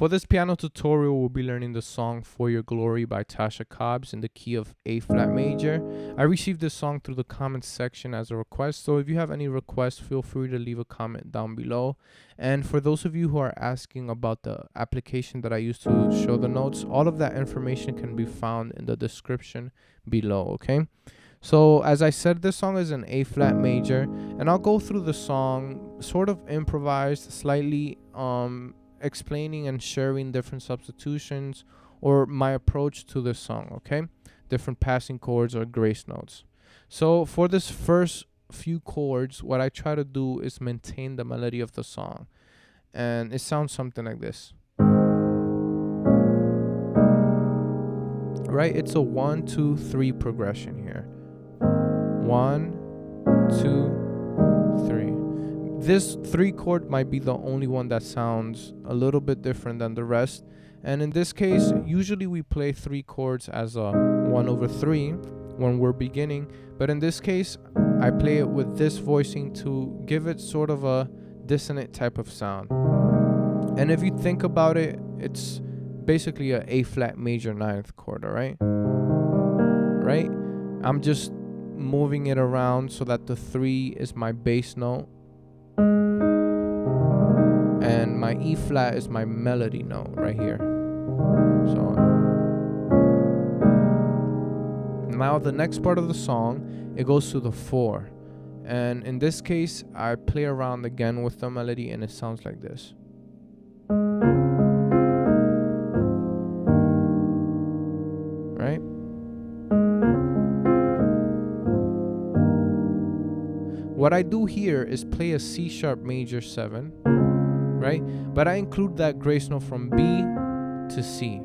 For this piano tutorial, we'll be learning the song For Your Glory by Tasha Cobbs in the key of A flat major. I received this song through the comments section as a request, so if you have any requests, feel free to leave a comment down below. And for those of you who are asking about the application that I use to show the notes, all of that information can be found in the description below, okay? So as I said, this song is in A flat major, and I'll go through the song sort of improvised, slightly explaining and sharing different substitutions or my approach to this song, okay? Different passing chords or grace notes. So for this first few chords, what I try to do is maintain the melody of the song. And it sounds something like this. Right? It's a 1, 2, 3 progression here. 1, 2, 3. This 3 chord might be the only one that sounds a little bit different than the rest. And in this case, usually we play 3 chords as a 1/3 when we're beginning. But in this case, I play it with this voicing to give it sort of a dissonant type of sound. And if you think about it, it's basically a A flat major 9th chord, alright? Right? I'm just moving it around so that the 3 is my bass note. And my E flat is my melody note right here. So now the next part of the song, it goes to the 4. And in this case, I play around again with the melody and it sounds like this. Right? What I do here is play a C sharp major 7. Right? But I include that grace note from B to C.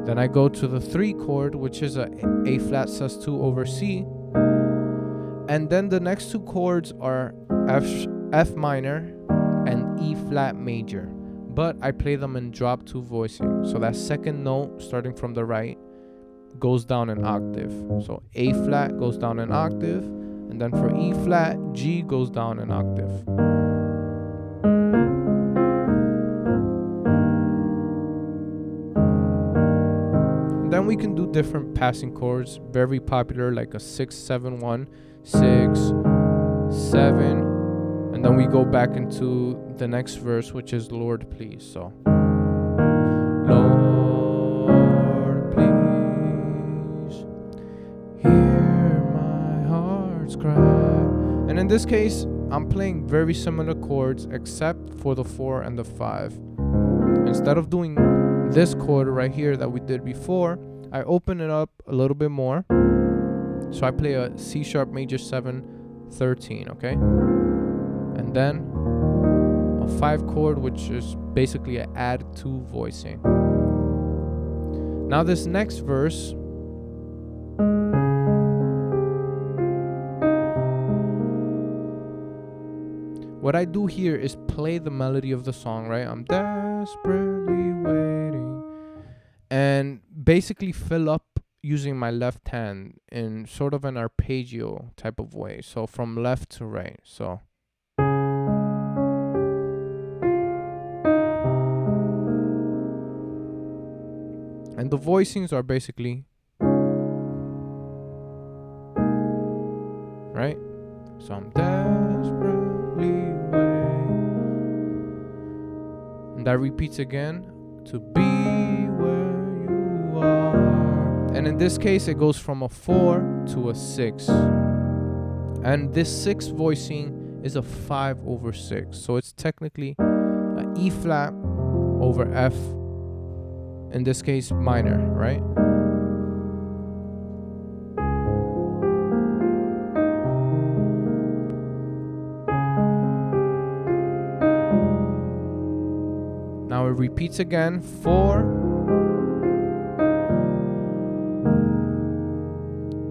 Then I go to the 3 chord, which is a A flat sus2 over C. And then the next 2 chords are F minor and E flat major. But I play them in drop 2 voicing. So that second note, starting from the right, goes down an octave. So A flat goes down an octave. And then for E flat, G goes down an octave. And then we can do different passing chords, very popular, like a 6, 7, 1, 6, 7. And then we go back into the next verse, which is Lord, please. So, Lord, please, hear my heart's cry. And in this case, I'm playing very similar chords except for the 4 and the 5. Instead of doing this chord right here that we did before, I open it up a little bit more. So I play a C sharp major 7, 13, okay? And then a 5 chord, which is basically an add 2 voicing. Now this next verse, what I do here is play the melody of the song, right? I'm desperately waiting. And basically fill up using my left hand in sort of an arpeggio type of way. So from left to right. So. And the voicings are basically. Right? So I'm desperately waiting. And that repeats again. To be where you are. And in this case, it goes from a 4 to a 6. And this 6 voicing is a 5/6. So it's technically an E flat over F. In this case, minor, right? Now it repeats again, 4,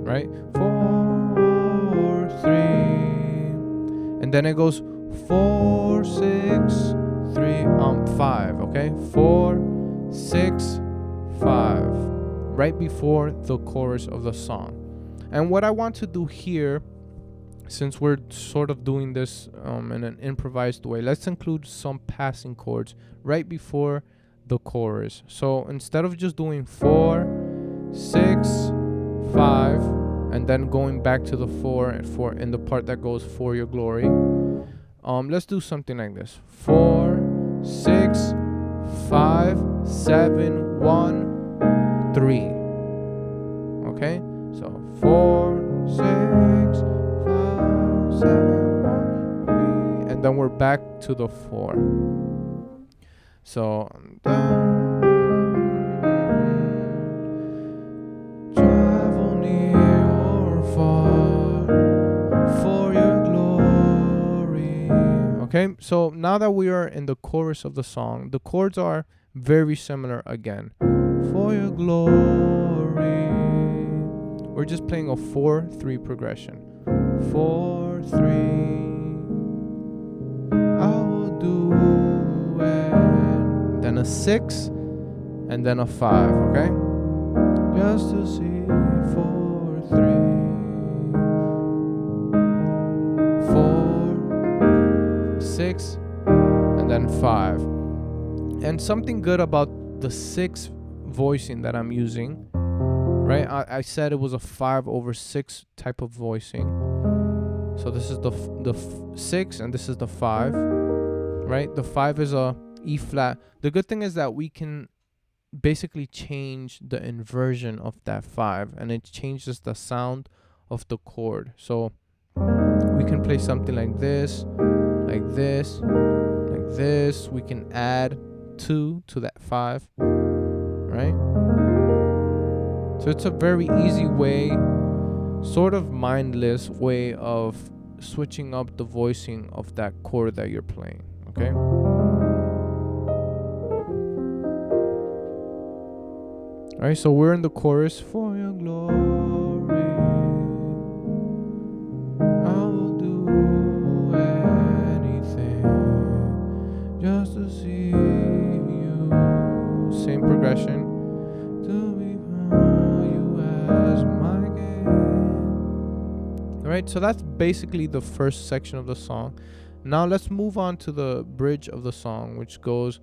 right? 4, 3, and then it goes 4, 6, 3, 5, okay? 4, 6, 5, right before the chorus of the song. And what I want to do here since we're sort of doing this in an improvised way, let's include some passing chords right before the chorus. So instead of just doing 4, 6, 5, and then going back to the 4 and 4 in the part that goes for your glory, let's do something like this: 4, 6, 5, 7, 1, 3. Okay, so 4, 6, 5, 7, 1, 3, and then we're back to the 4. So travel near or far for your glory. Okay, so now that we are in the chorus of the song, the chords are very similar again. For your glory. We're just playing a 4-3 progression. 4, 3. I will do it. Then a 6 and then a 5, okay? Just to see 4, 3, 4, 6, and then 5. And something good about the 6 voicing that I'm using, right? I said it was a 5/6 type of voicing. So this is the 6 and this is the 5, right? The 5 is a E flat. The good thing is that we can basically change the inversion of that 5, and it changes the sound of the chord. So we can play something like this, like this, like this. We can add 2 to that 5, right? So it's a very easy way, sort of mindless way of switching up the voicing of that chord that you're playing, okay? Alright, so we're in the chorus. For your glory, I will do anything just to see you. Same progression. To be you as my king. Alright, so that's basically the first section of the song. Now let's move on to the bridge of the song, which goes,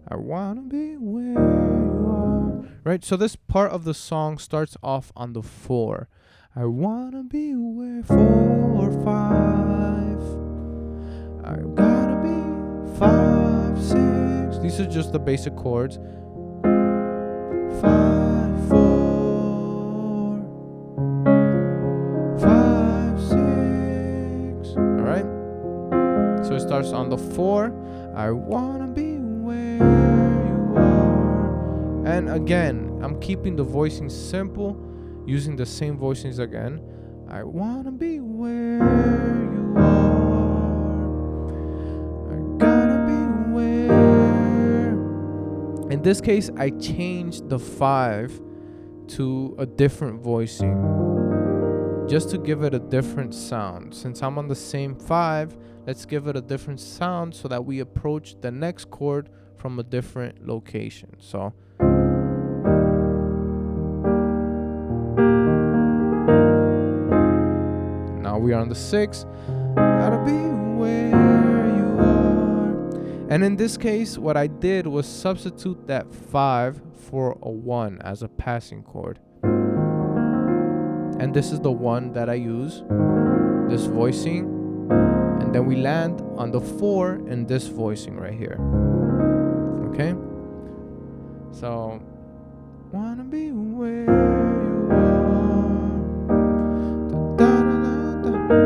I wanna be where you are. Right, so this part of the song starts off on the 4. I wanna be where 4, 5. I gotta be 5, 6. These are just the basic chords. 5, 4, 5, 6. Alright, so it starts on the 4. I wanna be where you are. And again, I'm keeping the voicing simple, using the same voicings again. I wanna be where you are. I gotta be where. In this case, I changed the 5 to a different voicing, just to give it a different sound. Since I'm on the same 5, let's give it a different sound so that we approach the next chord from a different location. So now we are on the 6. Gotta be where you are. And in this case, what I did was substitute that 5 for a 1 as a passing chord. And this is the 1 that I use, this voicing. And then we land on the 4 in this voicing right here. Okay? So, wanna be where you are. Da, da, da, da, da.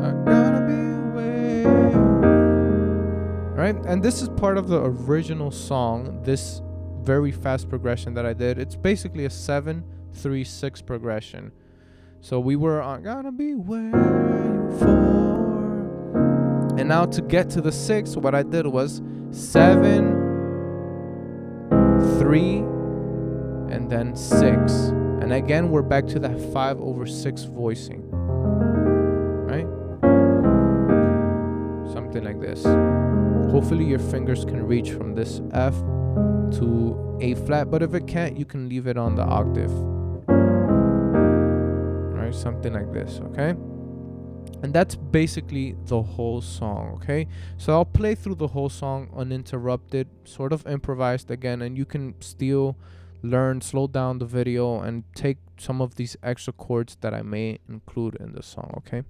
I gotta be where. Right? And this is part of the original song, this very fast progression that I did. It's basically a 7-3-6 progression. So we were on gotta be where you for. And now to get to the 6, what I did was 7, 3, and then 6. And again, we're back to that 5/6 voicing. Right? Something like this. Hopefully your fingers can reach from this F to A flat, but if it can't, you can leave it on the octave. Right, something like this, okay? And that's basically the whole song, okay? So I'll play through the whole song uninterrupted, sort of improvised again, and you can still learn, slow down the video, and take some of these extra chords that I may include in the song, okay?